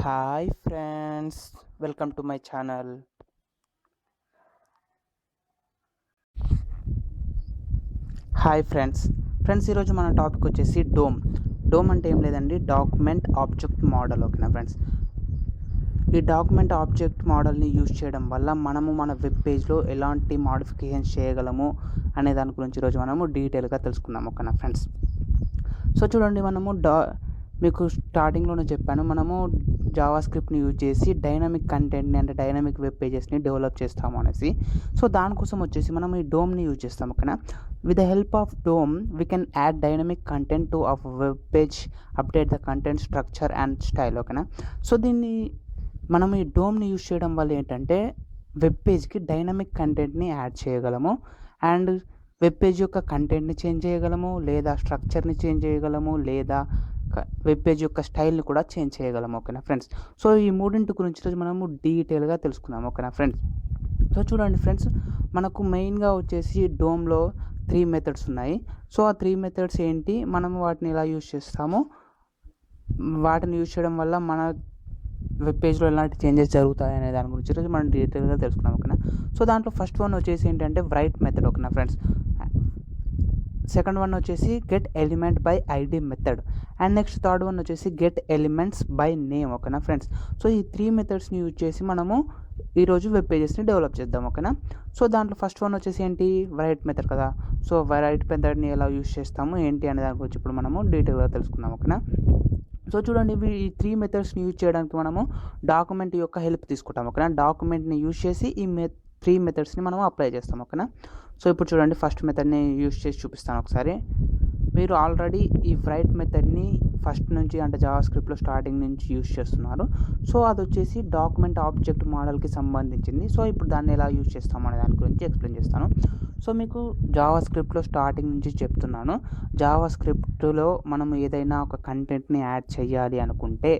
Hi friends, welcome to my channel. Friends ఈరోజు మన topic వచ్చేసి డోమ్ అంటే ఏం లేదండి, డాక్యుమెంట్ ఆబ్జెక్ట్ మోడల్. ఓకేనా ఫ్రెండ్స్, ఈ డాక్యుమెంట్ ఆబ్జెక్ట్ మోడల్ని యూజ్ చేయడం వల్ల మనము మన వెబ్ పేజ్లో ఎలాంటి మాడిఫికేషన్స్ చేయగలము అనే దాని గురించి ఈరోజు మనము డీటెయిల్గా తెలుసుకుందాం. ఓకేనా ఫ్రెండ్స్, సో చూడండి, మనము మీకు స్టార్టింగ్లోనే చెప్పాను, మనము జావాస్క్రిప్ట్ని యూజ్ చేసి డైనమిక్ కంటెంట్ని అంటే డైనమిక్ వెబ్ పేజెస్ని డెవలప్ చేస్తాము అనేసి. సో దానికోసం వచ్చేసి మనం ఈ డోమ్ని యూజ్ చేస్తాం. ఓకేనా, with the help of dome we can add dynamic content to our web page, update the content structure and style. ఓకేనా, సో దీన్ని మనం ఈ డోమ్ని యూజ్ చేయడం వల్ల ఏంటంటే వెబ్ పేజ్కి డైనమిక్ కంటెంట్ని యాడ్ చేయగలము అండ్ వెబ్ పేజ్ యొక్క కంటెంట్ని చేంజ్ చేయగలము, లేదా స్ట్రక్చర్ని చేంజ్ చేయగలము, లేదా వెబ్ పేజ్ యొక్క స్టైల్ని కూడా చేంజ్ చేయగలము. ఓకేనా ఫ్రెండ్స్, సో ఈ మూడింటి గురించి రోజు మనము డీటెయిల్గా తెలుసుకుందాం. ఓకేనా ఫ్రెండ్స్, సో చూడండి ఫ్రెండ్స్, మనకు మెయిన్గా వచ్చేసి డోమ్లో 3 మెథడ్స్ ఉన్నాయి. సో ఆ 3 మెథడ్స్ ఏంటి, మనము వాటిని ఎలా యూజ్ చేస్తామో, వాటిని యూజ్ చేయడం వల్ల మన వెబ్ పేజ్లో ఎలాంటి చేంజెస్ జరుగుతాయి అనే దాని గురించి రోజు మనం డీటెయిల్గా తెలుసుకున్నాం. ఓకేనా, సో దాంట్లో ఫస్ట్ వన్ వచ్చేసి ఏంటంటే రైట్ మెథడ్. ఓకేనా ఫ్రెండ్స్, సెకండ్ వన్ వచ్చేసి get element by ID method and next third one వచ్చేసి గెట్ ఎలిమెంట్స్ బై నేమ్. ఓకేనా ఫ్రెండ్స్, సో ఈ 3 మెథడ్స్ని యూజ్ చేసి మనము ఈరోజు వెబ్ పేజెస్ని డెవలప్ చేద్దాం. ఓకేనా, సో దాంట్లో ఫస్ట్ వన్ వచ్చేసి ఏంటి, రైట్ మెథడ్ కదా. సో రైట్ మెథడ్ని ఎలా యూజ్ చేస్తాము ఏంటి అనే దాని గురించి ఇప్పుడు మనము డీటెయిల్గా తెలుసుకుందాం. ఓకేనా, సో చూడండి, ఈ 3 మెథడ్స్ని యూజ్ చేయడానికి మనము డాక్యుమెంట్ యొక్క హెల్ప్ తీసుకుంటాం. ఓకేనా, డాక్యుమెంట్ని యూజ్ చేసి ఈ 3 మెథడ్స్ని మనం అప్లై చేస్తాం. ఓకేనా, సో ఇప్పుడు చూడండి, ఫస్ట్ మెథడ్ని యూజ్ చేసి చూపిస్తాను ఒకసారి. మీరు ఆల్రెడీ ఈ రైట్ మెథడ్ని ఫస్ట్ నుంచి అంటే జావాస్క్రిప్ట్లో స్టార్టింగ్ నుంచి యూజ్ చేస్తున్నారు. సో అది వచ్చేసి డాక్యుమెంట్ ఆబ్జెక్ట్ మోడల్కి సంబంధించింది. సో ఇప్పుడు దాన్ని ఎలా యూజ్ చేస్తాం అనే దాని గురించి ఎక్స్ప్లెయిన్ చేస్తాను. సో మీకు జావాస్క్రిప్ట్లో స్టార్టింగ్ నుంచి చెప్తున్నాను, జావాస్క్రిప్ట్లో మనం ఏదైనా ఒక కంటెంట్ని యాడ్ చేయాలి అనుకుంటే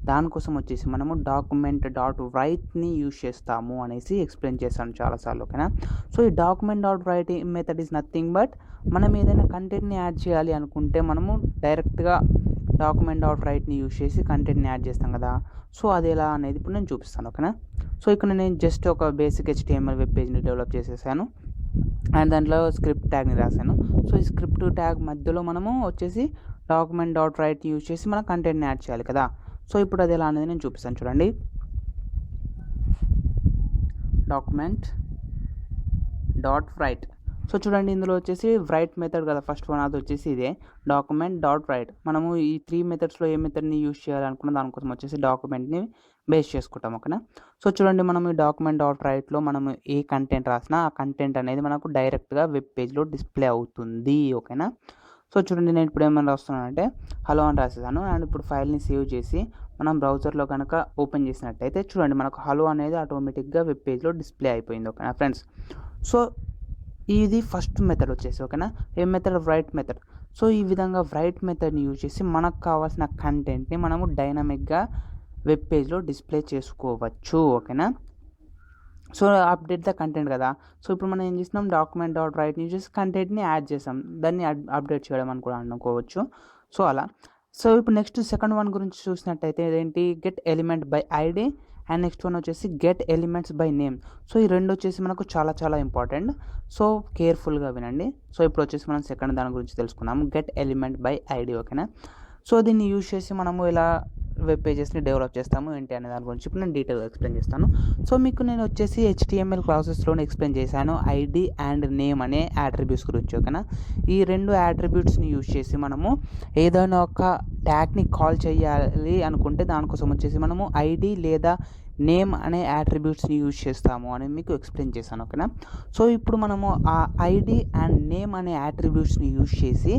దానికోసం వచ్చేసి మనము డాక్యుమెంట్ డాట్ రైట్ని యూజ్ చేస్తాము అనేసి ఎక్స్ప్లెయిన్ చేస్తాను చాలాసార్లు. ఓకేనా, సో ఈ document dot right method is nothing but మనం ఏదైనా కంటెంట్ని యాడ్ చేయాలి అనుకుంటే మనము డైరెక్ట్గా డాక్యుమెంట్ డాట్ రైట్ని యూజ్ చేసి కంటెంట్ని యాడ్ చేస్తాం కదా. సో అది ఎలా అనేది ఇప్పుడు నేను చూపిస్తాను. ఓకేనా, సో ఇక్కడ నేను జస్ట్ ఒక బేసిక్ HTML వెబ్ పేజ్ని డెవలప్ చేసేసాను అండ్ దాంట్లో స్క్రిప్ట్ ట్యాగ్ని రాశాను. సో ఈ స్క్రిప్ట్ ట్యాగ్ మధ్యలో మనము వచ్చేసి డాక్యుమెంట్ డాట్ రైట్ యూజ్ చేసి మన కంటెంట్ని యాడ్ చేయాలి కదా. సో ఇప్పుడు అది ఎలా అనేది నేను చూపిస్తాను. చూడండి, డాక్యుమెంట్ డాట్ రైట్. సో చూడండి, ఇందులో వచ్చేసి రైట్ మెథడ్ కదా ఫస్ట్ వన్, అది వచ్చేసి ఇదే డాక్యుమెంట్ డాట్ రైట్. మనము ఈ 3 మెథడ్స్లో ఏ మెథడ్ని యూజ్ చేయాలనుకున్న దానికోసం వచ్చేసి డాక్యుమెంట్ని బేస్ చేసుకుంటాం. ఓకేనా, సో చూడండి, మనం ఈ డాక్యుమెంట్ డాట్ రైట్లో మనము ఏ కంటెంట్ రాసినా ఆ కంటెంట్ అనేది మనకు డైరెక్ట్గా వెబ్ పేజ్లో డిస్ప్లే అవుతుంది. ఓకేనా, సో చూడండి, నేను ఇప్పుడు ఏమైనా రాస్తున్నానంటే హలో అని రాసేసాను అండ్ ఇప్పుడు ఫైల్ని సేవ్ చేసి మనం బ్రౌజర్లో కనుక ఓపెన్ చేసినట్టయితే చూడండి, మనకు హలో అనేది ఆటోమేటిక్గా వెబ్ పేజ్లో డిస్ప్లే అయిపోయింది. ఓకేనా ఫ్రెండ్స్, సో ఇది ఫస్ట్ మెథడ్ వచ్చేసి. ఓకేనా, ఏ మెథడ్, రైట్ మెథడ్. సో ఈ విధంగా రైట్ మెథడ్ని యూజ్ చేసి మనకు కావాల్సిన కంటెంట్ని మనము డైనమిక్గా వెబ్ పేజ్లో డిస్ప్లే చేసుకోవచ్చు. ఓకేనా, సో అప్డేట్ ద కంటెంట్ కదా. సో ఇప్పుడు మనం ఏం చేస్తున్నాం, డాక్యుమెంట్ డాట్ రైట్ని యూజ్ చేసి కంటెంట్ని యాడ్ చేసాం, దాన్ని అప్డేట్ చేయడం అని కూడా అనుకోవచ్చు. సో అలా. సో ఇప్పుడు నెక్స్ట్ సెకండ్ వన్ గురించి చూసినట్టయితే ఏంటి, get element by ID and next one వచ్చేసి get elements by name. So ఈ రెండు వచ్చేసి మనకు చాలా చాలా ఇంపార్టెంట్. సో కేర్ఫుల్గా వినండి. సో ఇప్పుడు వచ్చేసి మనం సెకండ్ దాని గురించి తెలుసుకున్నాము, గెట్ ఎలిమెంట్ బై ఐడి. ఓకేనా, సో దీన్ని యూజ్ చేసి మనము ఎలా వెబ్ పేజెస్ని డెవలప్ చేస్తాము ఏంటి అనే దాని గురించి ఇప్పుడు నేను డీటెయిల్గా ఎక్స్ప్లెయిన్ చేస్తాను. సో మీకు నేను వచ్చేసి HTML క్లాసెస్లోనే ఎక్స్ప్లెయిన్ చేశాను ఐడి అండ్ నేమ్ అనే యాట్రిబ్యూట్స్ గురించి. ఓకేనా, ఈ 2 యాట్రిబ్యూట్స్ని యూజ్ చేసి మనము ఏదైనా ఒక ట్యాగ్ని కాల్ చేయాలి అనుకుంటే దానికోసం వచ్చేసి మనము ఐడి లేదా నేమ్ అనే యాట్రిబ్యూట్స్ని యూజ్ చేస్తాము అని మీకు ఎక్స్ప్లెయిన్ చేశాను. ఓకేనా, సో ఇప్పుడు మనము ఆ ఐడి అండ్ నేమ్ అనే యాట్రిబ్యూట్స్ని యూజ్ చేసి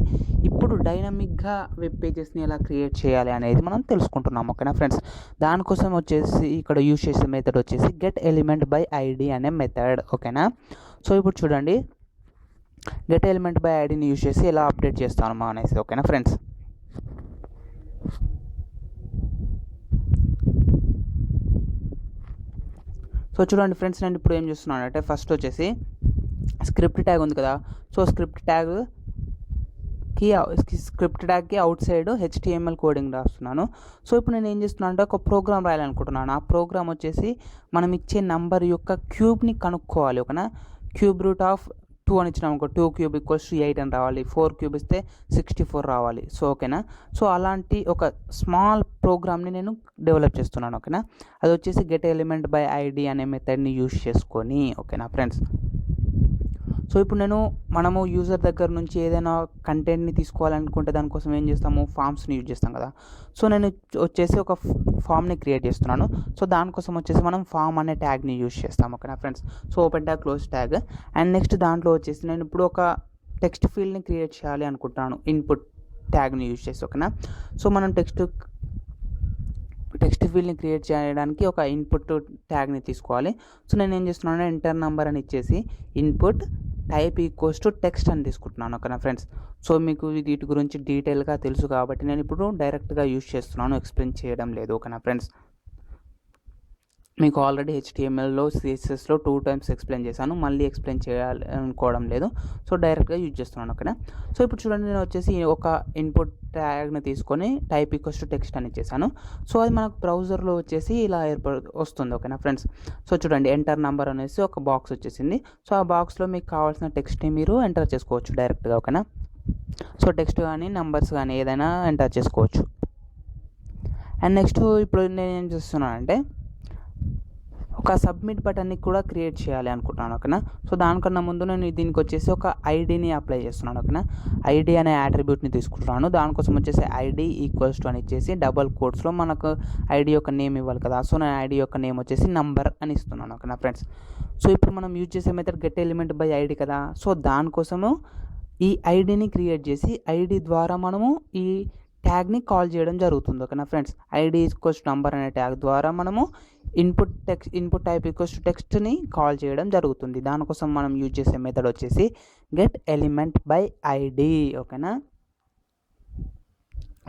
ఇప్పుడు డైనమిక్గా వెబ్ పేజెస్ని ఎలా క్రియేట్ చేయాలి అనేది మనం తెలుసుకుంటున్నాం. ఓకేనా ఫ్రెండ్స్, దానికోసం వచ్చేసి ఇక్కడ యూజ్ చేసే మెథడ్ వచ్చేసి గెట్ ఎలిమెంట్ బై ఐడి అనే మెథడ్. ఓకేనా, సో ఇప్పుడు చూడండి, గెట్ ఎలిమెంట్ బై ఐడిని యూజ్ చేసి ఎలా అప్డేట్ చేస్తాము అనేసి. ఓకేనా ఫ్రెండ్స్, సో చూడండి ఫ్రెండ్స్, నేను ఇప్పుడు ఏం చేస్తున్నాను అంటే ఫస్ట్ వచ్చేసి స్క్రిప్ట్ ట్యాగ్ ఉంది కదా. సో స్క్రిప్ట్ ట్యాగ్ స్క్రిప్ట్ ట్యాగ్కి అవుట్ సైడ్ హెచ్టిఎంఎల్ కోడింగ్ రాస్తున్నాను. సో ఇప్పుడు నేను ఏం చేస్తున్నాను అంటే ఒక ప్రోగ్రామ్ రాయాలనుకుంటున్నాను. ఆ ప్రోగ్రామ్ వచ్చేసి మనం ఇచ్చే నంబర్ యొక్క క్యూబ్ని కనుక్కోవాలి. ఓకేనా, క్యూబ్ రూట్ ఆఫ్ 2 అని ఇచ్చినాం అనుకో, 2 క్యూబ్ ఈక్వల్స్ టు 8 అని రావాలి, 4 క్యూబ్ ఇస్తే 64 రావాలి. సో ఓకేనా, సో అలాంటి ఒక స్మాల్ ప్రోగ్రామ్ని నేను డెవలప్ చేస్తున్నాను. ఓకేనా, అది వచ్చేసి గెట్ ఎలిమెంట్ బై ఐడి అనే మెథడ్ని యూజ్ చేసుకొని. ఓకేనా ఫ్రెండ్స్, సో ఇప్పుడు మనము యూజర్ దగ్గర నుంచి ఏదైనా కంటెంట్ని తీసుకోవాలనుకుంటే దానికోసం ఏం చేస్తాము, ఫామ్స్ని యూజ్ చేస్తాం కదా. సో నేను వచ్చేసి ఒక ఫామ్ని క్రియేట్ చేస్తున్నాను. సో దానికోసం వచ్చేసి మనం ఫామ్ అనే ట్యాగ్ని యూజ్ చేస్తాం. ఓకేనా friends, so open tag, close tag. And next దాంట్లో వచ్చేసి నేను ఇప్పుడు ఒక టెక్స్ట్ ఫీల్డ్ని క్రియేట్ చేయాలి అనుకుంటున్నాను ఇన్పుట్ ట్యాగ్ని యూజ్ చేసి. ఓకేనా, సో మనం టెక్స్ట్ ఫీల్డ్ని క్రియేట్ చేయడానికి ఒక ఇన్పుట్ ట్యాగ్ని తీసుకోవాలి. సో నేను ఏం చేస్తున్నాను, ఎంటర్ నెంబర్ అని ఇచ్చేసి input type equals to text అని తీసుకుంటున్నాను. ఓకేనా ఫ్రెండ్స్, సో మీకు వీటి గురించి డీటెయిల్గా తెలుసు కాబట్టి నేను ఇప్పుడు డైరెక్ట్గా యూజ్ చేస్తున్నాను, ఎక్స్ప్లెయిన్ చేయడం లేదు. ఓకేనా ఫ్రెండ్స్, మీకు ఆల్రెడీ హెచ్టిఎంఎల్లో సిఎస్ఎస్లో 2 times ఎక్స్ప్లెయిన్ చేశాను, మళ్ళీ ఎక్స్ప్లెయిన్ చేయాలి అనుకోవడం లేదు. సో డైరెక్ట్గా యూజ్ చేస్తున్నాను. ఓకేనా, సో ఇప్పుడు చూడండి, నేను వచ్చేసి ఒక ఇన్పుట్ ట్యాగ్ని తీసుకొని టైప్ ఈక్వల్స్ టు టెక్స్ట్ అని ఇచ్చేసాను. సో అది మనకు బ్రౌజర్లో వచ్చేసి ఇలా వస్తుంది. ఓకేనా ఫ్రెండ్స్, సో చూడండి, ఎంటర్ నెంబర్ అనేసి ఒక బాక్స్ వచ్చేసింది. సో ఆ బాక్స్లో మీకు కావాల్సిన టెక్స్ట్ని మీరు ఎంటర్ చేసుకోవచ్చు డైరెక్ట్గా. ఓకేనా, సో టెక్స్ట్ కానీ నెంబర్స్ కానీ ఏదైనా ఎంటర్ చేసుకోవచ్చు. అండ్ నెక్స్ట్ ఇప్పుడు నేను ఏం చేస్తున్నానంటే ఒక సబ్మిట్ బటన్ని కూడా క్రియేట్ చేయాలి అనుకుంటున్నాను. ఓకేనా, సో దానికన్నా ముందు నేను దీనికి వచ్చేసి ఒక ఐడిని అప్లై చేస్తున్నాను. ఓకేనా, ఐడి అనే యాట్రిబ్యూట్ని తీసుకుంటున్నాను. దానికోసం వచ్చేసి ఐడి ఈక్వల్స్ టు అని ఇచ్చేసి డబల్ కోట్స్లో మనకు ఐడి యొక్క నేమ్ ఇవ్వాలి కదా. సో నేను ఐడి యొక్క నేమ్ వచ్చేసి నంబర్ అని ఇస్తున్నాను. ఓకేనా ఫ్రెండ్స్, సో ఇప్పుడు మనం యూజ్ చేసే method get element by ID కదా. సో దానికోసము ఈ ఐడిని క్రియేట్ చేసి ఐడి ద్వారా మనము ఈ ట్యాగ్ని కాల్ చేయడం జరుగుతుంది. ఓకేనా ఫ్రెండ్స్, ఐడి ఈక్వల్స్ నంబర్ అనే ట్యాగ్ ద్వారా మనము ఇన్పుట్ టైప్ ఈక్వల్స్ టు టెక్స్ట్ని కాల్ చేయడం జరుగుతుంది. దానికోసం మనం యూజ్ చేసే మెథడ్ వచ్చేసి గెట్ ఎలిమెంట్ బై ఐడి. ఓకేనా,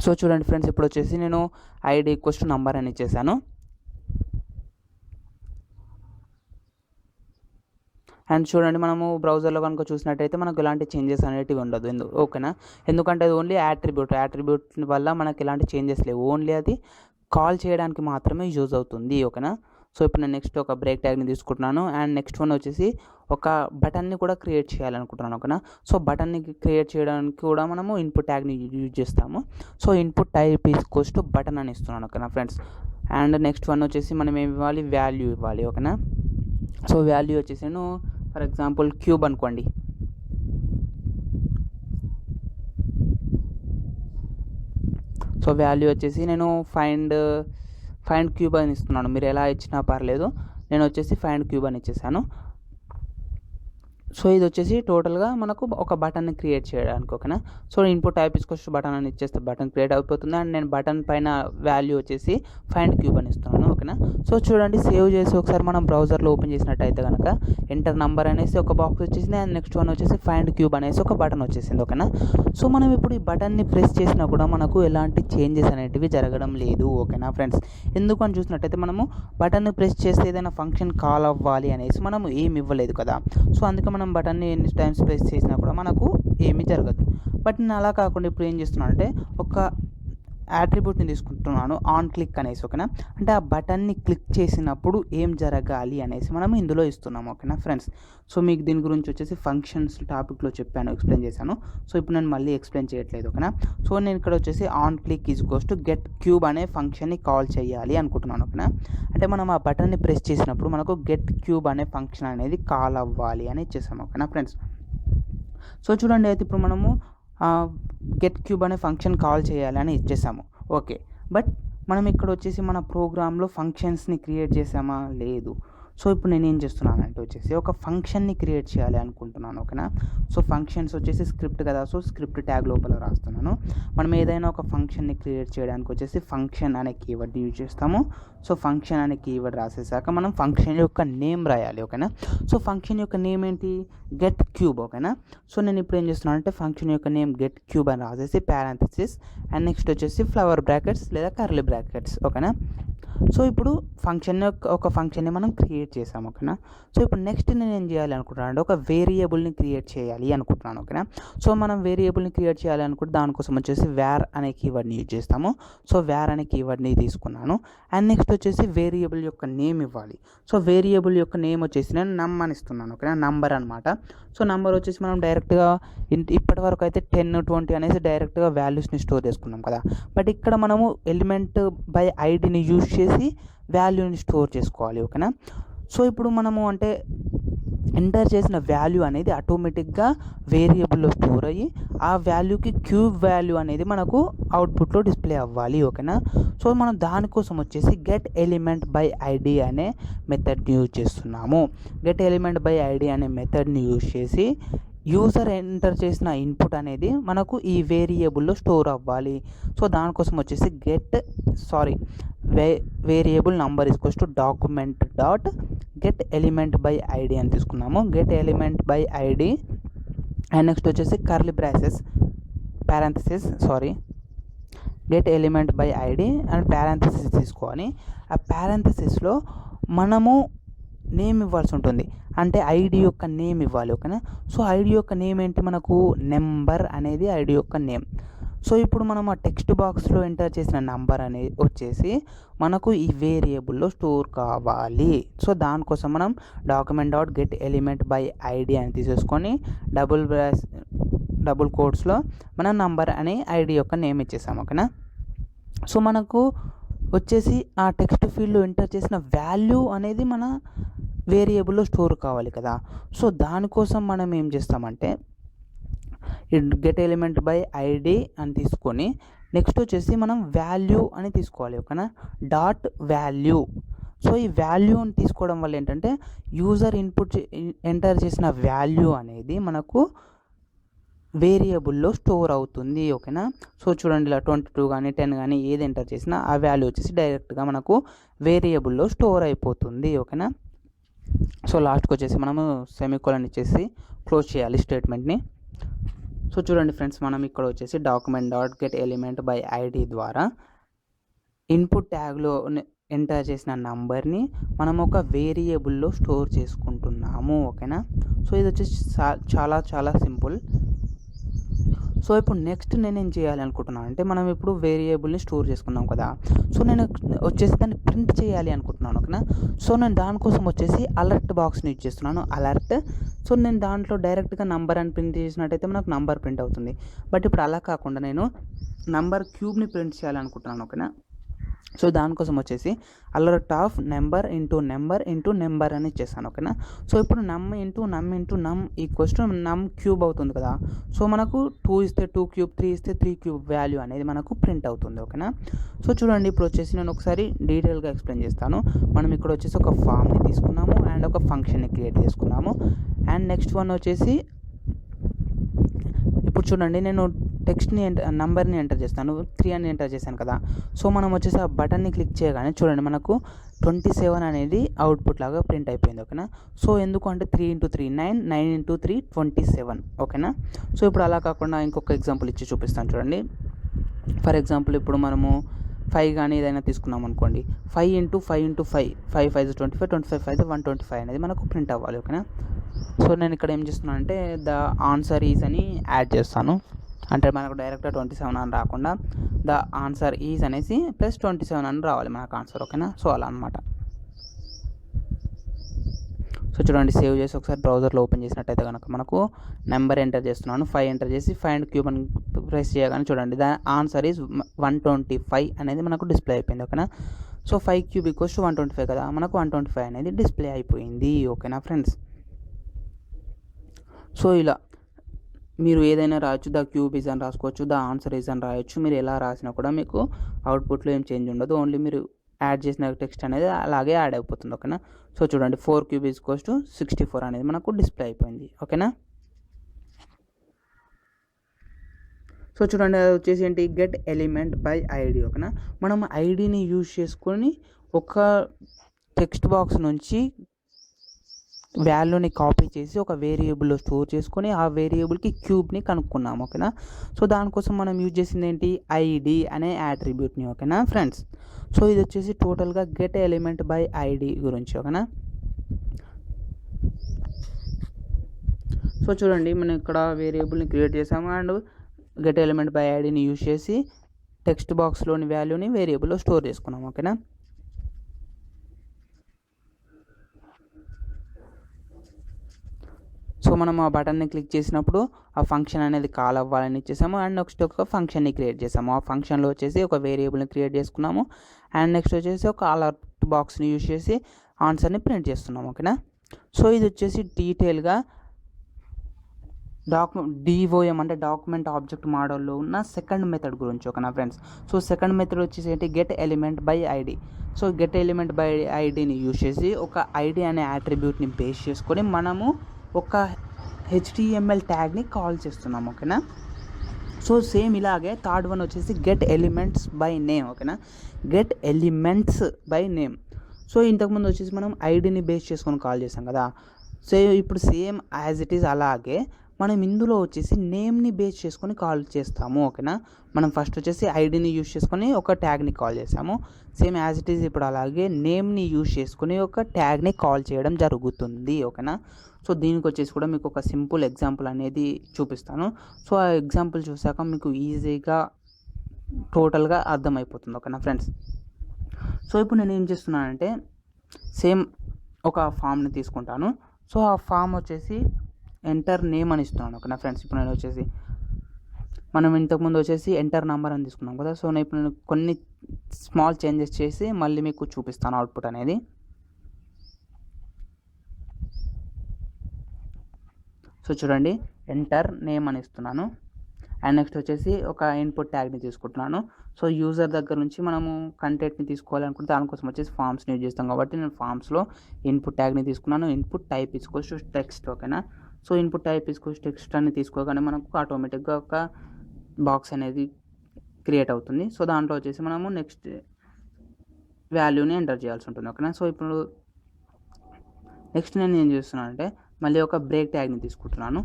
సో చూడండి ఫ్రెండ్స్, ఇప్పుడు వచ్చేసి నేను ఐడి ఈక్వల్స్ టు నంబర్ అని ఇచ్చేసాను. అండ్ చూడండి, మనము బ్రౌజర్లో కనుక చూసినట్టయితే మనకు ఎలాంటి చేంజెస్ అనేటివి ఉండదు. ఓకేనా, ఎందుకంటే అది ఓన్లీ యాట్రిబ్యూట్ వల్ల మనకి ఎలాంటి చేంజెస్ లేవు, ఓన్లీ అది కాల్ చేయడానికి మాత్రమే యూజ్ అవుతుంది. ఓకేనా, సో ఇప్పుడు నేను నెక్స్ట్ ఒక బ్రేక్ ట్యాగ్ని తీసుకుంటున్నాను. అండ్ నెక్స్ట్ వన్ వచ్చేసి ఒక బటన్ని కూడా క్రియేట్ చేయాలనుకుంటున్నాను. ఓకేనా, సో బటన్ని క్రియేట్ చేయడానికి కూడా మనము ఇన్పుట్ ట్యాగ్ని యూజ్ చేస్తాము. So input type equals to button అని ఇస్తున్నాను. ఓకేనా ఫ్రెండ్స్, అండ్ నెక్స్ట్ వన్ వచ్చేసి మనం ఏమి ఇవ్వాలి, వాల్యూ ఇవ్వాలి. ఓకేనా, సో వాల్యూ వచ్చేసి నేను ఫర్ ఎగ్జాంపుల్ క్యూబ్ అనుకోండి. సో వాల్యూ వచ్చేసి నేను ఫైండ్ క్యూబ్ అని ఇస్తున్నాను. మీరు ఎలా ఇచ్చినా పర్లేదు, నేను వచ్చేసి ఫైండ్ క్యూబ్ అని ఇచ్చేసాను. సో ఇది వచ్చేసి టోటల్గా మనకు ఒక బటన్ని క్రియేట్ చేయడానికి. ఓకేనా, so input type equals button అని ఇచ్చేస్తే బటన్ క్రియేట్ అయిపోతుంది. అండ్ నేను బటన్ పైన వాల్యూ వచ్చేసి ఫైండ్ క్యూబ్ అని ఇస్తున్నాను. ఓకేనా, సో చూడండి, సేవ్ చేసి ఒకసారి మనం బ్రౌజర్లో ఓపెన్ చేసినట్టయితే కనుక ఎంటర్ నంబర్ అనేసి ఒక బాక్స్ వచ్చేసింది. అండ్ నెక్స్ట్ వన్ వచ్చేసి ఫైండ్ క్యూబ్ అనేసి ఒక బటన్ వచ్చేసింది. ఓకేనా, సో మనం ఇప్పుడు ఈ బటన్ని ప్రెస్ చేసినా కూడా మనకు ఎలాంటి చేంజెస్ అనేటివి జరగడం లేదు. ఓకేనా ఫ్రెండ్స్, ఎందుకు అని చూసినట్టయితే మనము బటన్ని ప్రెస్ చేస్తే ఏదైనా ఫంక్షన్ కాల్ అవ్వాలి అనేసి మనం ఏమి ఇవ్వలేదు కదా. సో అందుకే మనం బటన్ని ఎన్ని టైమ్స్ ప్రెస్ చేసినా కూడా మనకు ఏమీ జరగదు. బట్ నేను అలా కాకుండా ఇప్పుడు ఏం చేస్తున్నాను అంటే ఒక యాట్రిబ్యూట్ని తీసుకుంటున్నాను, ఆన్ క్లిక్ అనేసి. ఓకేనా, అంటే ఆ బటన్ని క్లిక్ చేసినప్పుడు ఏం జరగాలి అనేసి మనం ఇందులో ఇస్తున్నాము. ఓకేనా ఫ్రెండ్స్, సో మీకు దీని గురించి వచ్చేసి ఫంక్షన్స్ టాపిక్లో చెప్పాను, ఎక్స్ప్లెయిన్ చేశాను. సో ఇప్పుడు నేను మళ్ళీ ఎక్స్ప్లెయిన్ చేయట్లేదు. ఓకేనా, సో నేను ఇక్కడ వచ్చేసి on click equals to get cube అనే ఫంక్షన్ని కాల్ చేయాలి అనుకుంటున్నాను. ఓకేనా, అంటే మనం ఆ బటన్ని ప్రెస్ చేసినప్పుడు మనకు గెట్ క్యూబ్ అనే ఫంక్షన్ అనేది కాల్ అవ్వాలి అని ఇచ్చేసాము. ఓకేనా ఫ్రెండ్స్, సో చూడండి, అయితే ఇప్పుడు మనము గెట్ క్యూబ్ అనే ఫంక్షన్ కాల్ చేయాలి అని ఇచ్చేసాము. ఓకే, బట్ మనం ఇక్కడ వచ్చేసి మన ప్రోగ్రాంలో ఫంక్షన్స్ని క్రియేట్ చేసామా, లేదు. సో ఇప్పుడు నేను ఏం చేస్తున్నాను అంటే వచ్చేసి ఒక ఫంక్షన్ని క్రియేట్ చేయాలి అనుకుంటున్నాను. ఓకేనా, సో ఫంక్షన్స్ వచ్చేసి స్క్రిప్ట్ కదా, సో స్క్రిప్ట్ ట్యాగ్ లోపల రాస్తున్నాను. మనం ఏదైనా ఒక ఫంక్షన్ని క్రియేట్ చేయడానికి వచ్చేసి ఫంక్షన్ అనే కీవర్డ్ యూజ్ చేస్తాము. సో ఫంక్షన్ అనే కీవర్డ్ రాసేసాక మనం ఫంక్షన్ యొక్క నేమ్ రాయాలి. ఓకేనా, సో ఫంక్షన్ యొక్క నేమ్ ఏంటి, గెట్ క్యూబ్. ఓకేనా, సో నేను ఇప్పుడు ఏం చేస్తున్నాను అంటే ఫంక్షన్ యొక్క నేమ్ గెట్ క్యూబ్ అని రాసేసి పారాంథసిస్ అండ్ నెక్స్ట్ వచ్చేసి ఫ్లవర్ బ్రాకెట్స్ లేదా కర్లీ బ్రాకెట్స్. ఓకేనా, సో ఇప్పుడు ఒక ఫంక్షన్ని మనం క్రియేట్ చేసాం, ఓకేనా. సో ఇప్పుడు నెక్స్ట్ నేను ఏం చేయాలి అనుకుంటున్నాను అంటే ఒక వేరియబుల్ని క్రియేట్ చేయాలి అనుకుంటున్నాను, ఓకేనా. సో మనం వేరియబుల్ని క్రియేట్ చేయాలి అనుకుంటే దానికోసం వచ్చేసి వేర్ అనే కీవర్డ్ని యూజ్ చేస్తాము. సో వేర్ అనే కీవర్డ్ని తీసుకున్నాను. అండ్ నెక్స్ట్ వచ్చేసి వేరియబుల్ యొక్క నేమ్ ఇవ్వాలి. సో వేరియబుల్ యొక్క నేమ్ వచ్చేసి నేను నమ్ అని ఇస్తున్నాను, ఓకేనా, నంబర్ అనమాట. సో నంబర్ వచ్చేసి మనం డైరెక్ట్గా ఇప్పటి వరకు అయితే 10, 20 అనేసి డైరెక్ట్గా వాల్యూస్ని స్టోర్ చేసుకున్నాం కదా. బట్ ఇక్కడ మనము ఎలిమెంట్ బై ఐడిని యూజ్ చేసి వాల్యూని స్టోర్ చేసుకోవాలి, ఓకేనా. సో ఇప్పుడు మనము అంటే ఎంటర్ చేసిన వాల్యూ అనేది ఆటోమేటిక్గా వేరియబుల్లో స్టోర్ అయ్యి ఆ వాల్యూకి క్యూబ్ వాల్యూ అనేది మనకు అవుట్పుట్లో డిస్ప్లే అవ్వాలి, ఓకేనా. సో మనం దానికోసం వచ్చేసి గెట్ ఎలిమెంట్ బై ఐడి అనే మెథడ్ని యూజ్ చేస్తున్నాము. గెట్ ఎలిమెంట్ బై ఐడి అనే మెథడ్ని యూజ్ చేసి యూజర్ ఎంటర్ చేసిన ఇన్పుట్ అనేది మనకు ఈ వేరియబుల్లో స్టోర్ అవ్వాలి. సో దానికోసం వచ్చేసి variable number equals to document dot get element by ID అని తీసుకున్నాము. Get element by ID and next వచ్చేసి curly get element by ID and parenthesis తీసుకొని ఆ ప్యారెంథసిస్లో మనము నేమ్ ఇవ్వాల్సి ఉంటుంది, అంటే ఐడి యొక్క నేమ్ ఇవ్వాలి, ఓకేనా. సో ఐడి యొక్క నేమ్ ఏంటి, మనకు నెంబర్ అనేది ఐడి యొక్క నేమ్. సో ఇప్పుడు మనం ఆ టెక్స్ట్ బాక్స్లో ఎంటర్ చేసిన నంబర్ అనేది వచ్చేసి మనకు ఈ వేరియబుల్లో స్టోర్ కావాలి. సో దానికోసం మనం document dot get element by ID అని తీసేసుకొని డబుల్ కోట్స్లో మన నంబర్ అనే ఐడి యొక్క నేమ్ ఇచ్చేసాం, ఓకేనా. సో మనకు వచ్చేసి ఆ టెక్స్ట్ ఫీల్డ్లో ఎంటర్ చేసిన వాల్యూ అనేది మన వేరియబుల్లో స్టోర్ కావాలి కదా. సో దానికోసం మనం ఏం చేస్తామంటే గెట్ ఎలిమెంట్ బై ఐడి అని తీసుకొని నెక్స్ట్ వచ్చేసి మనం వాల్యూ అని తీసుకోవాలి, ఓకేనా, డాట్ వాల్యూ. సో ఈ వాల్యూని తీసుకోవడం వల్ల ఏంటంటే యూజర్ ఎంటర్ చేసిన వాల్యూ అనేది మనకు వేరియబుల్లో స్టోర్ అవుతుంది, ఓకేనా. సో చూడండి ఇలా 22 కానీ 10 కానీ ఏది ఎంటర్ చేసినా ఆ వాల్యూ వచ్చేసి డైరెక్ట్గా మనకు వేరియబుల్లో స్టోర్ అయిపోతుంది, ఓకేనా. సో లాస్ట్కి వచ్చేసి మనము సెమికోలన్ ఇచ్చేసి క్లోజ్ చేయాలి స్టేట్మెంట్ని. సో చూడండి ఫ్రెండ్స్, మనం ఇక్కడ వచ్చేసి document dot get element by ID ద్వారా ఇన్పుట్ ట్యాగ్లో ఎంటర్ చేసిన నంబర్ని మనం ఒక వేరియబుల్లో స్టోర్ చేసుకుంటున్నాము, ఓకేనా. సో ఇది వచ్చేసి చాలా చాలా సింపుల్. సో ఇప్పుడు నెక్స్ట్ నేను ఏం చేయాలి అనుకుంటున్నాను అంటే మనం ఇప్పుడు వేరియబుల్ని స్టోర్ చేసుకున్నాం కదా. సో నేను వచ్చేసి దాన్ని ప్రింట్ చేయాలి అనుకుంటున్నాను, ఓకేనా. సో నేను దానికోసం వచ్చేసి అలర్ట్ బాక్స్ని యూజ్ చేస్తున్నాను, అలర్ట్. సో నేను దాంట్లో డైరెక్ట్గా నంబర్ అని ప్రింట్ చేసినట్టయితే మనకు నంబర్ ప్రింట్ అవుతుంది. బట్ ఇప్పుడు అలా కాకుండా నేను నంబర్ క్యూబ్ని ప్రింట్ చేయాలనుకుంటున్నాను, ఓకేనా. సో దానికోసం వచ్చేసి alert of number into number అని ఇచ్చేస్తాను, ఓకేనా. సో ఇప్పుడు నమ్ ఈక్వల్స్ టు నమ్ క్యూబ్ అవుతుంది కదా. సో మనకు 2 ఇస్తే 2 క్యూబ్, 3 ఇస్తే 3 క్యూబ్ వాల్యూ అనేది మనకు ప్రింట్ అవుతుంది, ఓకేనా. సో చూడండి ఇప్పుడు వచ్చేసి నేను ఒకసారి డీటెయిల్గా ఎక్స్ప్లెయిన్ చేస్తాను. మనం ఇక్కడ వచ్చేసి ఒక ఫామ్ని తీసుకున్నాము అండ్ ఒక ఫంక్షన్ని క్రియేట్ చేసుకున్నాము. అండ్ నెక్స్ట్ వన్ వచ్చేసి ఇప్పుడు చూడండి నేను టెక్స్ట్ని నంబర్ని ఎంటర్ చేస్తాను, 3 అని ఎంటర్ చేశాను కదా. సో మనం వచ్చేసి ఆ బటన్ని క్లిక్ చేయగానే చూడండి మనకు 27 అనేది అవుట్పుట్ లాగా ప్రింట్ అయిపోయింది, ఓకేనా. సో ఎందుకు అంటే 3 × 3 9, 9 × 3 27, ఓకేనా. సో ఇప్పుడు అలా కాకుండా ఇంకొక ఎగ్జాంపుల్ ఇచ్చి చూపిస్తాను చూడండి. ఫర్ ఎగ్జాంపుల్ ఇప్పుడు మనము 5 కానీ ఏదైనా తీసుకున్నాం అనుకోండి, 5 × 5 × 5, 5 5 25, 25 5 125 అనేది మనకు ప్రింట్ అవ్వాలి, ఓకేనా. సో నేను ఇక్కడ ఏం చేస్తున్నాను అంటే ద ఆన్సర్ ఈజ్ అని యాడ్ చేస్తాను, అంటే మనకు డైరెక్ట్గా 27 అని రాకుండా ద ఆన్సర్ ఈజ్ అనేసి ప్లస్ 27 అని రావాలి మనకు ఆన్సర్, ఓకేనా. సో అలా అనమాట. సో చూడండి సేవ్ చేసి ఒకసారి బ్రౌజర్లో ఓపెన్ చేసినట్టయితే కనుక మనకు నెంబర్ ఎంటర్ చేస్తున్నాను, 5 ఎంటర్ చేసి ఫైండ్ క్యూబ్ అని ప్రెస్ చేయగానే చూడండి ద ఆన్సర్ ఈజ్ 125 అనేది మనకు డిస్ప్లే అయిపోయింది, ఓకేనా. సో 5 క్యూబ్ ఈక్వల్స్ టు 125 కదా, మనకు 125 అనేది డిస్ప్లే అయిపోయింది, ఓకేనా ఫ్రెండ్స్. సో ఇలా మీరు ఏదైనా రాయొచ్చు, ద క్యూబ్ ఈజ్ అని రాసుకోవచ్చు, ద ఆన్సర్ ఈజ్ అని రాయొచ్చు. మీరు ఎలా రాసినా కూడా మీకు అవుట్పుట్లో ఏం చేంజ్ ఉండదు, ఓన్లీ మీరు యాడ్ చేసిన టెక్స్ట్ అనేది అలాగే యాడ్ అయిపోతుంది, ఓకేనా. సో చూడండి 4 క్యూబ్ ఈజ్ ఈక్వల్స్ టు 64 అనేది మనకు డిస్ప్లే అయిపోయింది, ఓకేనా. సో చూడండి అది వచ్చేసి ఏంటి, గెట్ ఎలిమెంట్ బై ఐడి, ఓకేనా. మనం ఐడిని యూజ్ చేసుకొని ఒక టెక్స్ట్ బాక్స్ నుంచి వాల్యూని కాపీ చేసి ఒక వేరియబుల్లో స్టోర్ చేసుకొని ఆ వేరియబుల్కి క్యూబ్ని కనుక్కున్నాము. ఓకేనా. సో దానికోసం మనం యూజ్ చేసింది ఏంటి, ఐడి అనే యాట్రిబ్యూట్ని. ఓకేనా ఫ్రెండ్స్. సో ఇది వచ్చేసి టోటల్గా గెట్ ఎలిమెంట్ బై ఐడి గురించి. ఓకేనా. సో చూడండి, మనం ఇక్కడ వేరియబుల్ని క్రియేట్ చేసాము అండ్ గెట్ ఎలిమెంట్ బై ఐడిని యూజ్ చేసి టెక్స్ట్ బాక్స్లోని వాల్యూని వేరియబుల్లో స్టోర్ చేసుకున్నాము. ఓకేనా. సో మనం ఆ బటన్ని క్లిక్ చేసినప్పుడు ఆ ఫంక్షన్ అనేది కాల్ అవ్వాలని ఇచ్చేసాము అండ్ నెక్స్ట్ ఒక ఫంక్షన్ని క్రియేట్ చేసాము. ఆ ఫంక్షన్లో వచ్చేసి ఒక వేరియబుల్ని క్రియేట్ చేసుకున్నాము అండ్ నెక్స్ట్ వచ్చేసి ఒక అలర్ట్ బాక్స్ని యూజ్ చేసి ఆన్సర్ని ప్రింట్ చేస్తున్నాము. ఓకేనా. సో ఇది వచ్చేసి డీటెయిల్గా డిఓఎం అంటే డాక్యుమెంట్ ఆబ్జెక్ట్ మోడల్లో ఉన్న సెకండ్ మెథడ్ గురించి. ఓకేనా ఫ్రెండ్స్. సో సెకండ్ మెథడ్ వచ్చేసి ఏంటి, get element by ID. So get element by ఐడిని యూజ్ చేసి ఒక ఐడి అనే యాట్రిబ్యూట్ని బేస్ చేసుకొని మనము ఒక HTML ట్యాగ్ని కాల్ చేస్తున్నాం. ఓకేనా. సో సేమ్ ఇలాగే థర్డ్ వన్ వచ్చేసి గెట్ ఎలిమెంట్స్ బై నేమ్. ఓకేనా. Get elements by name. So ఇంతకుముందు వచ్చేసి మనం ఐడిని బేస్ చేసుకొని కాల్ చేసాం కదా. సో ఇప్పుడు సేమ్ యాజ్ ఇట్ ఈజ్ అలాగే మనం ఇందులో వచ్చేసి నేమ్ని బేస్ చేసుకొని కాల్ చేస్తాము. ఓకేనా. మనం ఫస్ట్ వచ్చేసి ఐడిని యూజ్ చేసుకొని ఒక ట్యాగ్ని కాల్ చేసాము. సేమ్ యాజ్ ఇట్ ఈజ్ ఇప్పుడు అలాగే నేమ్ని యూజ్ చేసుకొని ఒక ట్యాగ్ని కాల్ చేయడం జరుగుతుంది. ఓకేనా. సో దీనికి వచ్చేసి కూడా మీకు ఒక సింపుల్ ఎగ్జాంపుల్ అనేది చూపిస్తాను. సో ఆ ఎగ్జాంపుల్ చూసాక మీకు ఈజీగా టోటల్గా అర్థమైపోతుంది. ఓకేనా ఫ్రెండ్స్. సో ఇప్పుడు నేను ఏం చేస్తున్నానంటే సేమ్ ఒక ఫామ్ని తీసుకుంటాను. సో ఆ ఫామ్ వచ్చేసి ఎంటర్ నేమ్ అని ఇస్తున్నాను. ఓకేనా ఫ్రెండ్స్. ఇప్పుడు నేను వచ్చేసి మనం ఇంతకుముందు వచ్చేసి ఎంటర్ నెంబర్ అని తీసుకున్నాం కదా. సో నేను ఇప్పుడు కొన్ని స్మాల్ చేంజెస్ చేసి మళ్ళీ మీకు చూపిస్తాను అవుట్పుట్ అనేది. సో చూడండి, ఎంటర్ నేమ్ అని ఇస్తున్నాను అండ్ నెక్స్ట్ వచ్చేసి ఒక ఇన్పుట్ ట్యాగ్ని తీసుకుంటున్నాను. సో యూజర్ దగ్గర నుంచి మనము కంటెంట్ని తీసుకోవాలనుకుంటే దానికోసం వచ్చేసి ఫామ్స్ని యూజ్ చేస్తాం కాబట్టి నేను ఫామ్స్లో ఇన్పుట్ ట్యాగ్ని తీసుకున్నాను. ఇన్పుట్ టైప్ ఇసుకోవచ్చు టెక్స్ట్. ఓకేనా. సో ఇన్పుట్ టైప్ ఇసుకోవచ్చు టెక్స్ట్ అని తీసుకోగానే మనకు ఆటోమేటిక్గా ఒక బాక్స్ అనేది క్రియేట్ అవుతుంది. సో దాంట్లో వచ్చేసి మనము నెక్స్ట్ వాల్యూని ఎంటర్ చేయాల్సి ఉంటుంది. ఓకేనా. సో ఇప్పుడు నెక్స్ట్ నేను ఏం చేస్తున్నాను అంటే మళ్ళీ ఒక బ్రేక్ ట్యాగ్ని తీసుకుంటున్నాను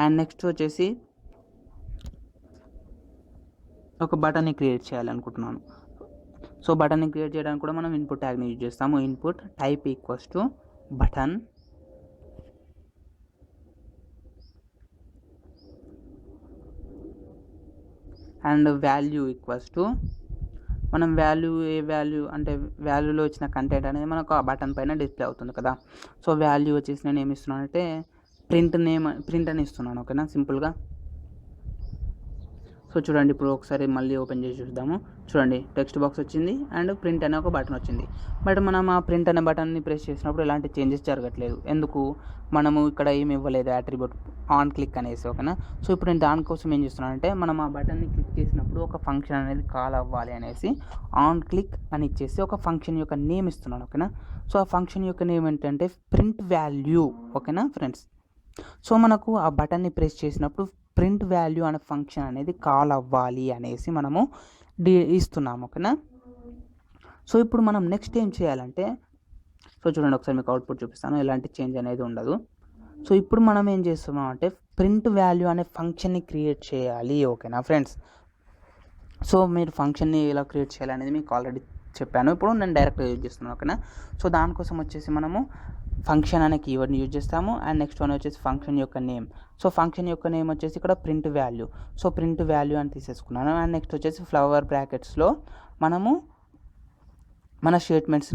అండ్ నెక్స్ట్ వచ్చేసి ఒక బటన్ని క్రియేట్ చేయాలనుకుంటున్నాను. సో బటన్ని క్రియేట్ చేయడానికి కూడా మనం ఇన్పుట్ ట్యాగ్ని యూజ్ చేస్తాము. Input type equals to button and value equals to మనం ఏ వాల్యూ అంటే వాల్యూలో వచ్చిన కంటెంట్ అనేది మనకు ఆ బటన్ పైన డిస్ప్లే అవుతుంది కదా. సో వాల్యూ వచ్చేసి నేను ఏమి ఇస్తున్నాను అంటే ప్రింట్ అని ఇస్తున్నాను. ఓకేనా. సింపుల్గా సో చూడండి, ఇప్పుడు ఒకసారి మళ్ళీ ఓపెన్ చేసి చూద్దాము. చూడండి, టెక్స్ట్ బాక్స్ వచ్చింది అండ్ ప్రింట్ అనే ఒక బటన్ వచ్చింది. బట్ మనం ఆ ప్రింట్ అనే బటన్ని ప్రెస్ చేసినప్పుడు ఎలాంటి చేంజెస్ జరగట్లేదు. ఎందుకు, మనము ఇక్కడ ఏమి ఇవ్వలేదు యాట్రిబ్యూట్ ఆన్ క్లిక్ అనేసి. ఓకేనా. సో ఇప్పుడు నేను దానికోసం ఏం చేస్తున్నానంటే మనం ఆ బటన్ని క్లిక్ చేసినప్పుడు ఒక ఫంక్షన్ అనేది కాల్ అవ్వాలి అనేసి ఆన్ క్లిక్ అని ఇచ్చేసి ఒక ఫంక్షన్ యొక్క నేమ్ ఇస్తున్నాను. ఓకేనా. సో ఆ ఫంక్షన్ యొక్క నేమ్ ఏంటంటే ప్రింట్ వాల్యూ. ఓకేనా ఫ్రెండ్స్. సో మనకు ఆ బటన్ని ప్రెస్ చేసినప్పుడు ప్రింట్ వాల్యూ అనే ఫంక్షన్ అనేది కాల్ అవ్వాలి అనేసి మనము ఇస్తున్నాము. ఓకేనా. సో ఇప్పుడు మనం నెక్స్ట్ ఏం చేయాలంటే సో చూడండి, ఒకసారి మీకు అవుట్పుట్ చూపిస్తాను. ఎలాంటి చేంజ్ అనేది ఉండదు. సో ఇప్పుడు మనం ఏం చేస్తున్నాం అంటే ప్రింట్ వాల్యూ అనే ఫంక్షన్ని క్రియేట్ చేయాలి. ఓకేనా ఫ్రెండ్స్. సో మీరు ఫంక్షన్ని ఎలా క్రియేట్ చేయాలనేది మీకు ఆల్రెడీ చెప్పాను. ఇప్పుడు నేను డైరెక్ట్గా యూజ్ చేస్తున్నాను. ఓకేనా. సో దానికోసం వచ్చేసి మనము ఫంక్షన్ అనే కీవర్డ్ని యూజ్ చేస్తాము అండ్ నెక్స్ట్ వన్ వచ్చేసి ఫంక్షన్ యొక్క నేమ్. సో ఫంక్షన్ యొక్క నేమ్ వచ్చేసి ఇక్కడ print value. So print value అని తీసేసుకున్నాను అండ్ నెక్స్ట్ వచ్చేసి ఫ్లవర్ బ్రాకెట్స్లో మనము మన స్టేట్మెంట్స్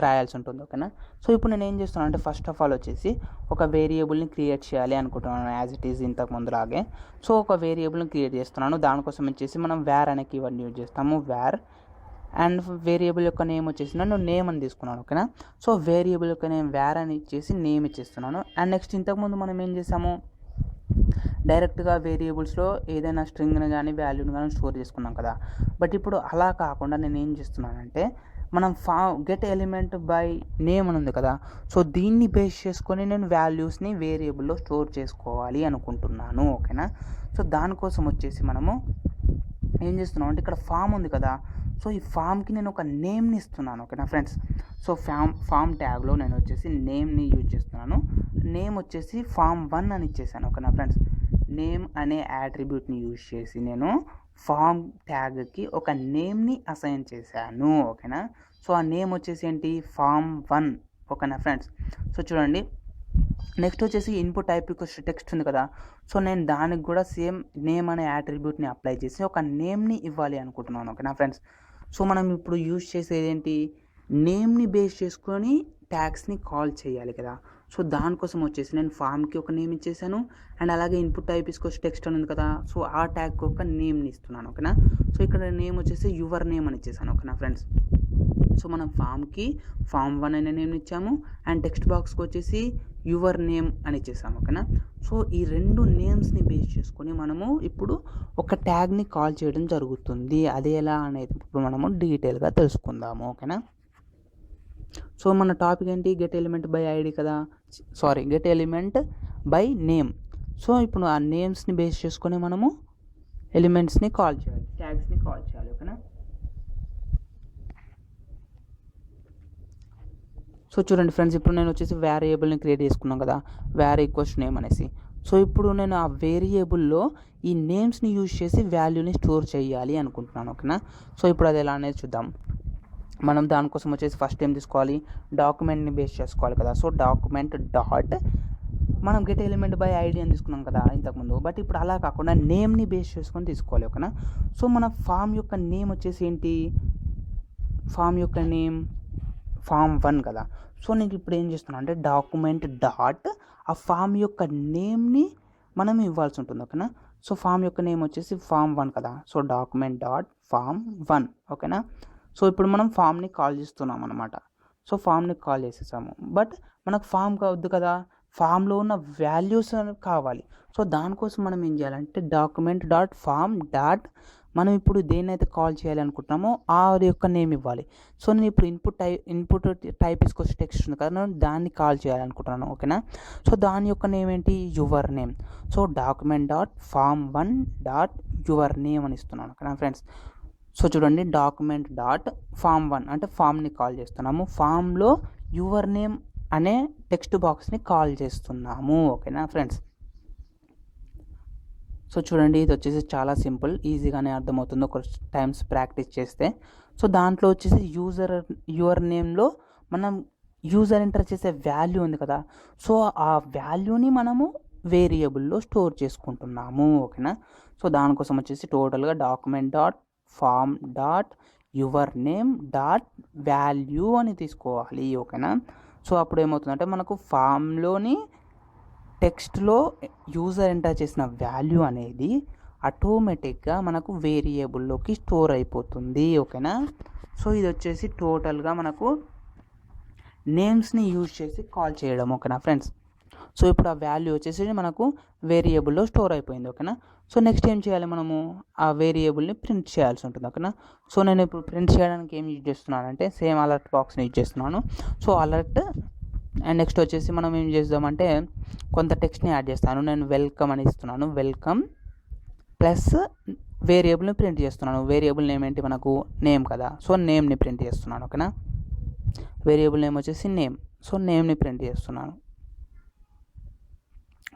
రాయాల్సి ఉంటుంది. ఓకేనా. సో ఇప్పుడు నేను ఏం చేస్తున్నాను అంటే ఫస్ట్ ఆఫ్ ఆల్ వచ్చేసి ఒక వేరియబుల్ని క్రియేట్ చేయాలి అనుకుంటున్నాను యాజ్ ఇట్ ఈజ్ ఇంతకు ముందులాగే. సో ఒక వేరియబుల్ని క్రియేట్ చేస్తున్నాను. దానికోసం వచ్చేసి మనం వేర్ అనే కీవర్డ్ని యూజ్ చేస్తాము. వేర్ అండ్ వేరియబుల్ యొక్క నేమ్ వచ్చేసి నేను నేమ్ అని తీసుకున్నాను. ఓకేనా. సో వేరియబుల్ యొక్క నేమ్ వేర్ అని ఇచ్చేసి నేమ్ ఇచ్చేస్తున్నాను అండ్ నెక్స్ట్ ఇంతకుముందు మనం ఏం చేసాము, డైరెక్ట్గా వేరియబుల్స్లో ఏదైనా స్ట్రింగ్ని కానీ వాల్యూని కానీ స్టోర్ చేసుకున్నాం కదా. బట్ ఇప్పుడు అలా కాకుండా నేను ఏం చేస్తున్నానంటే మనం గెట్ ఎలిమెంట్ బై నేమ్ అని ఉంది కదా. సో దీన్ని బేస్ చేసుకొని నేను వాల్యూస్ని వేరియబుల్లో స్టోర్ చేసుకోవాలి అనుకుంటున్నాను. ఓకేనా. సో దానికోసం వచ్చేసి మనము ఏం చేస్తున్నాం అంటే ఇక్కడ ఫామ్ ఉంది కదా. సో ఈ ఫామ్కి నేను ఒక నేమ్ని ఇస్తున్నాను. ఓకేనా ఫ్రెండ్స్. సో ఫామ్ ట్యాగ్లో నేను వచ్చేసి నేమ్ని యూజ్ చేస్తున్నాను. నేమ్ వచ్చేసి fam1 అని ఇచ్చేసాను. ఓకేనా ఫ్రెండ్స్, నేమ్ అనే యాట్రిబ్యూట్ని యూజ్ చేసి నేను ఫామ్ ట్యాగ్కి ఒక నేమ్ని అసైన్ చేశాను. ఓకేనా, సో ఆ నేమ్ వచ్చేసి ఏంటి, fam1. ఓకేనా ఫ్రెండ్స్, సో చూడండి నెక్స్ట్ వచ్చేసి ఇన్పుట్ టైప్ టెక్స్ట్ ఉంది కదా, సో నేను దానికి కూడా సేమ్ నేమ్ అనే యాట్రిబ్యూట్ని అప్లై చేసి ఒక నేమ్ని ఇవ్వాలి అనుకుంటున్నాను. ఓకేనా ఫ్రెండ్స్, సో మనం ఇప్పుడు యూజ్ చేసేది ఏంటి, నేమ్ని బేస్ చేసుకొని ట్యాగ్స్ని కాల్ చేయాలి కదా. సో దానికోసం వచ్చేసి నేను ఫామ్కి ఒక నేమ్ ఇచ్చేసాను, అండ్ అలాగే ఇన్పుట్ టైప్ టెక్స్ట్ అని ఉంది కదా, సో ఆ ట్యాగ్కి ఒక నేమ్ని ఇస్తున్నాను. ఓకేనా, సో ఇక్కడ నేమ్ వచ్చేసి యువర్ నేమ్ అని ఇచ్చేసాను. ఓకేనా ఫ్రెండ్స్, సో మనం ఫామ్కి fam1 అనే నేమ్ ఇచ్చాము, అండ్ టెక్స్ట్ బాక్స్కి వచ్చేసి యువర్ నేమ్ అని ఇచ్చేసాము. ఓకేనా, సో ఈ రెండు నేమ్స్ని బేస్ చేసుకొని మనము ఇప్పుడు ఒక ట్యాగ్ని కాల్ చేయడం జరుగుతుంది. అది ఎలా అనేది ఇప్పుడు మనము డీటెయిల్గా తెలుసుకుందాము. ఓకేనా, సో మన టాపిక్ ఏంటి, గెట్ ఎలిమెంట్ బై ఐడి కదా, sorry get element by name. So ఇప్పుడు ఆ నేమ్స్ని బేస్ చేసుకొని మనము ఎలిమెంట్స్ని కాల్ చేయాలి, ట్యాగ్స్ని కాల్ చేయాలి. ఓకేనా, సో చూడండి ఫ్రెండ్స్, ఇప్పుడు నేను వచ్చేసి వేరియబుల్ని క్రియేట్ చేసుకున్నాను కదా, వేర్ ఈక్వల్స్ నేమ్ అనేసి. సో ఇప్పుడు నేను ఆ వేరియబుల్లో ఈ నేమ్స్ని యూజ్ చేసి వాల్యూని స్టోర్ చేయాలి అనుకుంటున్నాను. ఓకేనా, సో ఇప్పుడు అది ఎలా అనేది చూద్దాం. మనం దానికోసం వచ్చేసి ఫస్ట్ ఏం తీసుకోవాలి, డాక్యుమెంట్ని బేస్ చేసుకోవాలి కదా. సో డాక్యుమెంట్ డాట్ మనం గెట్ ఎలిమెంట్ బై ఐడి అని తీసుకున్నాం కదా ఇంతకుముందు, బట్ ఇప్పుడు అలా కాకుండా నేమ్ని బేస్ చేసుకొని తీసుకోవాలి. ఓకేనా, సో మన ఫామ్ యొక్క నేమ్ వచ్చేసి ఏంటి, ఫామ్ యొక్క నేమ్ fam1 కదా. సో నేను ఇప్పుడు ఏం చేస్తున్నాను అంటే డాక్యుమెంట్ డాట్ ఆ ఫామ్ యొక్క నేమ్ని మనం ఇవ్వాల్సి ఉంటుంది. ఓకేనా, సో ఫామ్ యొక్క నేమ్ వచ్చేసి fam1 కదా, సో డాక్యుమెంట్ డాట్ fam1. ఓకేనా, సో ఇప్పుడు మనం ఫామ్ని కాల్ చేస్తున్నాం అనమాట. సో ఫామ్ని కాల్ చేసేసాము, బట్ మనకు ఫామ్ కావద్దు కదా, ఫామ్లో ఉన్న వాల్యూస్ కావాలి. సో దానికోసం మనం ఏం చేయాలంటే డాక్యుమెంట్ డాట్ ఫామ్ డాట్ మనం ఇప్పుడు దేన్నైతే కాల్ చేయాలి అనుకుంటున్నామో ఆ యొక్క నేమ్ ఇవ్వాలి. సో నేను ఇప్పుడు ఇన్పుట్ టైప్ టెక్స్ట్ ఉంది కదా, నేను దాన్ని కాల్ చేయాలనుకుంటున్నాను. ఓకేనా, సో దాని యొక్క నేమ్ ఏంటి, your name. So document dot fam1 dot your name అని ఇస్తున్నాను. ఓకేనా ఫ్రెండ్స్, సో చూడండి డాక్యుమెంట్ డాట్ fam1 అంటే ఫామ్ని కాల్ చేస్తున్నాము, ఫామ్లో యువర్ నేమ్ అనే టెక్స్ట్ బాక్స్ని కాల్ చేస్తున్నాము. ఓకేనా ఫ్రెండ్స్, సో చూడండి ఇది వచ్చేసి చాలా సింపుల్, ఈజీగానే అర్థమవుతుంది ఒక టైమ్స్ ప్రాక్టీస్ చేస్తే. సో దాంట్లో వచ్చేసి యువర్ నేమ్లో మనం యూజర్ ఎంటర్ చేసే వాల్యూ ఉంది కదా, సో ఆ వాల్యూని మనము వేరియబుల్లో స్టోర్ చేసుకుంటున్నాము. ఓకేనా, సో దానికోసం వచ్చేసి టోటల్గా document dot form dot your name dot value అని తీసుకోవాలి. ఓకేనా, సో అప్పుడు ఏమవుతుందంటే మనకు ఫామ్లోని టెక్స్ట్లో యూజర్ ఎంటర్ చేసిన వాల్యూ అనేది ఆటోమేటిక్గా మనకు వేరియబుల్లోకి స్టోర్ అయిపోతుంది. ఓకేనా, సో ఇది వచ్చేసి టోటల్గా మనకు నేమ్స్ని యూజ్ చేసి కాల్ చేయడం. ఓకేనా ఫ్రెండ్స్, సో ఇప్పుడు ఆ వాల్యూ వచ్చేసి మనకు వేరియబుల్లో స్టోర్ అయిపోయింది. ఓకేనా, సో నెక్స్ట్ ఏం చేయాలి, మనము ఆ వేరియబుల్ని ప్రింట్ చేయాల్సి ఉంటుంది. ఓకేనా, సో నేను ఇప్పుడు ప్రింట్ చేయడానికి ఏం యూజ్ చేస్తున్నాను అంటే సేమ్ అలర్ట్ బాక్స్ని యూజ్ చేస్తున్నాను. సో అలర్ట్ అండ్ నెక్స్ట్ వచ్చేసి మనం ఏం చేద్దామంటే కొంత టెక్స్ట్ని యాడ్ చేస్తాను. నేను వెల్కమ్ అని ఇస్తున్నాను, వెల్కమ్ ప్లస్ వేరియబుల్ని ప్రింట్ చేస్తున్నాను. వేరియబుల్ నేమ్ ఏంటి మనకు నేమ్ కదా, సో నేమ్ని ప్రింట్ చేస్తున్నాను. ఓకేనా, వేరియబుల్ నేమ్ వచ్చేసి నేమ్, సో నేమ్ని ప్రింట్ చేస్తున్నాను.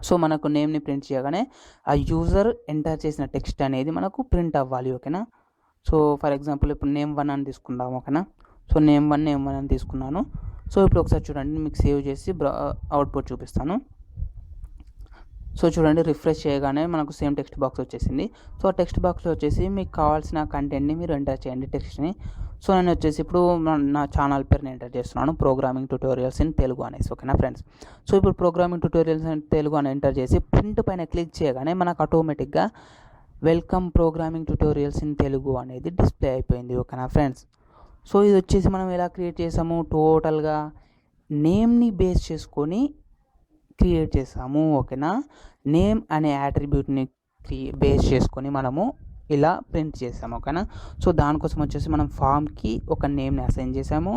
సో మనకు నేమ్ని ప్రింట్ చేయగానే ఆ యూజర్ ఎంటర్ చేసిన టెక్స్ట్ అనేది మనకు ప్రింట్ అవ్వాలి. ఓకేనా, సో ఫర్ ఎగ్జాంపుల్ ఇప్పుడు నేమ్1 అని తీసుకుందాం. ఓకేనా, సో నేమ్1 అని తీసుకున్నాను. సో ఇప్పుడు ఒకసారి చూడండి, మీకు సేవ్ చేసి అవుట్పుట్ చూపిస్తాను. సో చూడండి రిఫ్రెష్ చేయగానే మనకు సేమ్ టెక్స్ట్ బాక్స్ వచ్చేసింది. సో ఆ టెక్స్ట్ బాక్స్లో వచ్చేసి మీకు కావాల్సిన కంటెంట్ని మీరు ఎంటర్ చేయండి టెక్స్ట్ని. సో నేను వచ్చేసి ఇప్పుడు నా ఛానల్ పేరుని ఎంటర్ చేస్తున్నాను, ప్రోగ్రామింగ్ ట్యూటోరియల్స్ ఇన్ తెలుగు అనేసి. ఓకేనా ఫ్రెండ్స్, సో ఇప్పుడు ప్రోగ్రామింగ్ ట్యూటోరియల్స్ ఇన్ తెలుగు అని ఎంటర్ చేసి ప్రింట్ పైన క్లిక్ చేయగానే మనకు ఆటోమేటిక్గా welcome programming tutorials in Telugu అనేది డిస్ప్లే అయిపోయింది. ఓకేనా ఫ్రెండ్స్, సో ఇది వచ్చేసి మనం ఎలా క్రియేట్ చేసాము, టోటల్గా నేమ్ని బేస్ చేసుకొని క్రియేట్ చేసాము. ఓకేనా, నేమ్ అనే యాట్రిబ్యూట్ని బేస్ చేసుకొని మనము ఇలా ప్రింట్ చేసాము. ఓకేనా, సో దానికోసం వచ్చేసి మనం ఫామ్కి ఒక నేమ్ని అసైన్ చేసాము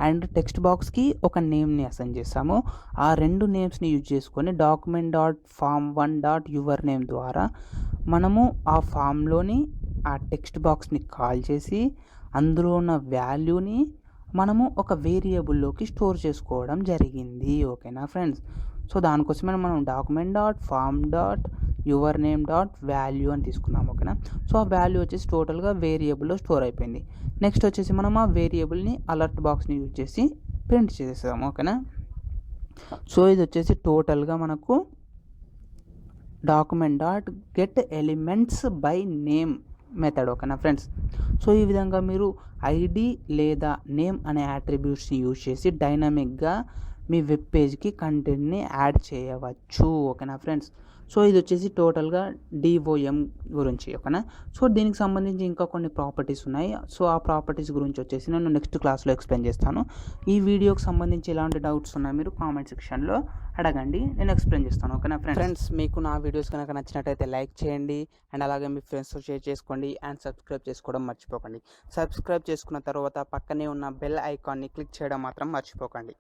అండ్ టెక్స్ట్ బాక్స్కి ఒక నేమ్ని అసైన్ చేసాము. ఆ రెండు నేమ్స్ని యూజ్ చేసుకొని document dot fam1 dot your name ద్వారా మనము ఆ ఫామ్లోని ఆ టెక్స్ట్ బాక్స్ని కాల్ చేసి అందులో ఉన్న వాల్యూని మనము ఒక వేరియబుల్లోకి స్టోర్ చేసుకోవడం జరిగింది. ఓకేనా ఫ్రెండ్స్. సో దానికోసమే మనం document dot form dot your name dot value అని తీసుకున్నాం. ఓకేనా. సో ఆ వాల్యూ వచ్చేసి టోటల్గా వేరియబుల్లో స్టోర్ అయిపోయింది. నెక్స్ట్ వచ్చేసి మనం ఆ వేరియబుల్ని అలర్ట్ బాక్స్ని యూజ్ చేసి ప్రింట్ చేసేస్తాం. ఓకేనా. సో ఇది వచ్చేసి టోటల్గా మనకు document dot get elements by name method. ఓకేనా ఫ్రెండ్స్. సో ఈ విధంగా మీరు ఐడి లేదా నేమ్ అనే యాట్రిబ్యూట్స్ని యూజ్ చేసి డైనమిక్గా మీ వెబ్ పేజ్కి కంటెంట్ని యాడ్ చేయవచ్చు. ఓకేనా ఫ్రెండ్స్. సో ఇది వచ్చేసి టోటల్గా డిఓఎం గురించి. ఓకేనా. సో దీనికి సంబంధించి ఇంకా కొన్ని ప్రాపర్టీస్ ఉన్నాయి. సో ఆ ప్రాపర్టీస్ గురించి వచ్చేసి నేను నెక్స్ట్ క్లాస్లో ఎక్స్ప్లెయిన్ చేస్తాను. ఈ వీడియోకి సంబంధించి ఎలాంటి డౌట్స్ ఉన్నాయి మీరు కామెంట్ సెక్షన్లో అడగండి, నేను ఎక్స్ప్లెయిన్ చేస్తాను. ఓకేనా ఫ్రెండ్స్. మీకు నా వీడియోస్ కనుక నచ్చినట్టయితే లైక్ చేయండి అండ్ అలాగే మీ ఫ్రెండ్స్తో షేర్ చేసుకోండి అండ్ సబ్స్క్రైబ్ చేసుకోవడం మర్చిపోకండి. సబ్స్క్రైబ్ చేసుకున్న తర్వాత పక్కనే ఉన్న బెల్ ఐకాన్ని క్లిక్ చేయడం మాత్రం మర్చిపోకండి.